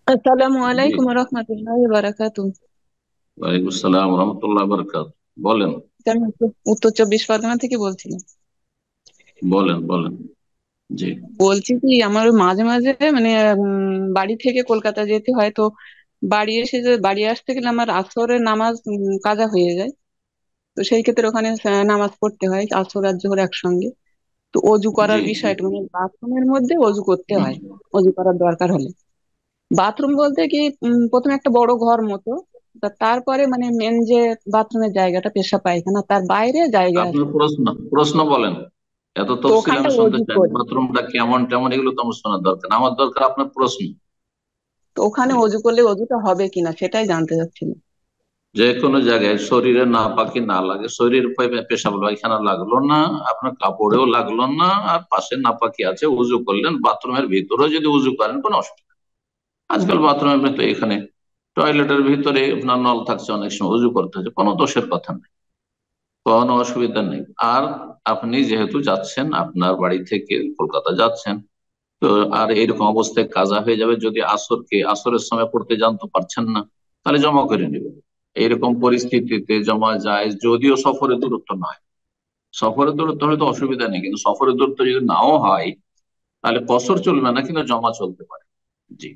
আসসালামু জি। আলাইকুম রহমতুল্লাহ বারাকাতু। ওয়ালাইকুম আসসালাম রহমতুল্লাহ বরকাত। বলেন। আমি উত্তর চব্বিশ পরগনা থেকে বলছি। বলেন বলেন। জি। বলছি কি আমার মাঝে মাঝে মানে বাড়ি থেকে কলকাতা যেতে হয় তো। বাড়ি আসতে গেলে আমার আসরের নামাজ কাজা হয়ে যায়। তো সেই ক্ষেত্রে ওখানে নামাজ পড়তে হয় আসর আর জোহর একসঙ্গে। তো অজু জি। করার জি। বিষয়টা মানে বাথরুমের মধ্যে অজু করতে হুম। হয়। অজু করার দরকার হলে বাথরুম বলতে কি প্রথমে একটা বড় ঘর মতো। তারপরে মানে মেন যে বাথরুমের জায়গাটা পেশাব পায়খানা তার বাইরে জায়গা আপনার আছে। প্রশ্ন প্রশ্ন বলেন। এত তো তফসিল ওখানটা আমি শুনতে অজু চাই না। করি। বাথরুমটা কেমন তেমন এগুলো তো আমার শোনার দরকার না। আমার দরকার আপনার প্রশ্ন। তো ওখানে জি। অজু করলে অজুটা হবে কিনা সেটাই জানতে চাচ্ছিলাম। যে কোনো জায়গায় শরীরে না পাকি না লাগে, শরীর পেশাব পায়খানা লাগলো না, আপনার কাপড়েও লাগলো না, আর পাশে নাপাকি আছে, উজু করলেন, বাথরুমের ভিতরেও যদি উজু করেন কোনো অসুবিধা নেই। আজকাল বাথরুমের ভিতরে এখানে টয়লেটের ভিতরে আপনার নল থাকছে, অনেক সময় উজু করতে হচ্ছে, কোনো দোষের কথা নেই, কোনো অসুবিধা নেই। আর আপনি যেহেতু যাচ্ছেন, আপনার বাড়ি থেকে কলকাতা যাচ্ছেন, তো আর এরকম অবস্থায় কাজা হয়ে যাবে, যদি আসরের সময় পড়তে জানতে পারছেন না, তাহলে জমা করে নেবেন। এইরকম পরিস্থিতিতে জমা যায়, যদিও সফরের দূরত্ব নয়। সফরের দূরত্ব হলে তো অসুবিধা নেই, কিন্তু সফরের দূরত্ব যদি নাও হয়, তাহলে কসর চলবে না, কিন্তু জমা চলতে পারে। জি।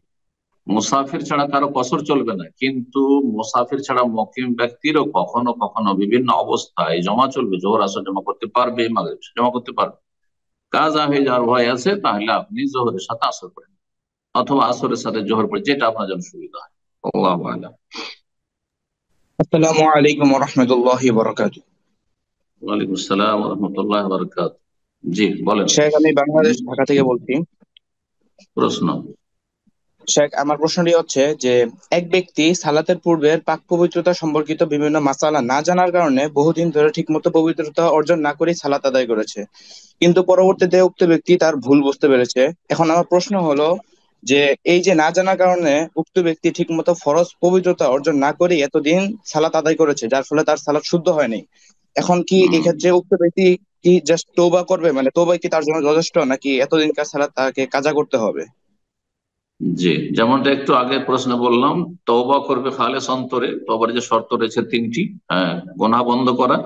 মুসাফির ছাড়া কারো কসর চলবে না, কিন্তু মুসাফির ছাড়া মুকিম ব্যক্তিরও কখনো কখনো বিভিন্ন অবস্থায় জমা চলবে। জোহর আসর জমা করতে পারবে, মাগরিব জমা করতে পারবে। কাজা হয়ে যাওয়ার ভয় আছে, তাহলে আপনি জোহরের সাথে আসর পড়েন, অথবা আসরের সাথে জোহর পড়ে, যেটা আপনার জন্য সুবিধা হয়। আল্লাহু আ'লাম। আসসালামু আলাইকুম রহমতুল্লাহি বরকাত। ওয়ালাইকুম আসসালাম ওয়া রাহমাতুল্লাহি ওয়া বারাকাতুহু। জি, বলেন। শেখ, আমি বাংলাদেশ ঢাকা থেকে বলছি। প্রশ্ন। শেখ, আমার প্রশ্নটি হচ্ছে যে এক ব্যক্তি সালাতের পূর্বের পাক পবিত্রতা সম্পর্কিত বিভিন্ন মাসালা না জানার কারণে বহুদিন ধরে ঠিকমতো পবিত্রতা অর্জন না করে সালাত আদায় করেছে, কিন্তু পরবর্তীতে উক্ত ব্যক্তি তার ভুল বুঝতে পেরেছে। এখন আমার প্রশ্ন হলো যে এই যে না জানার কারণে উক্ত ব্যক্তি ঠিকমতো ফরজ পবিত্রতা অর্জন না করে এতদিন সালাত আদায় করেছে, যার ফলে তার সালাত শুদ্ধ হয়নি। এখন কি হুম। এক্ষেত্রে উক্ত ব্যক্তি কি জাস্ট তওবা করবে, মানে তওবাই কি তার জন্য যথেষ্ট, নাকি এতদিনকার সালাত তাকে কাজা করতে হবে? জি, যেমনটা একটু আগে প্রশ্ন বললাম, তওবা করবে খালেস অন্তরে। তওবার যে শর্ত রয়েছে তিনটি। হ্যাঁ, গুনাহ বন্ধ করা,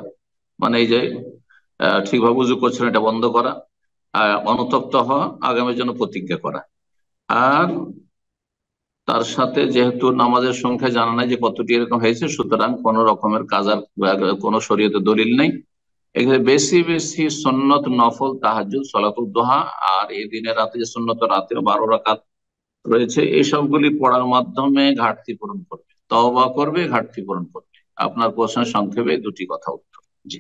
মানে এই যে ঠিকভাবে উজু করছেন এটা বন্ধ করা, অনুতপ্ত হওয়া, আগামীর জন্য প্রতিজ্ঞা করা। আর তার সাথে যেহেতু নামাজের সংখ্যা জানা নাই যে কতটি এরকম হয়েছে, সুতরাং কোন রকমের কাজার কোন শরীয়তে দলিল নেই। এখানে বেশি বেশি সুন্নত নফল তাহাজ্জুদ সালাতুল দুহা, আর এই দিনের রাতে যে সুন্নত রাতে 12 রাকাত রয়েছে, এই সবগুলি পড়ার মাধ্যমে ঘাটতি পূরণ করবে, তওবা করবে, ঘাটতি পূরণ করবে। আপনার প্রশ্নের সংক্ষেপে দুটি কথা উত্তর। জি।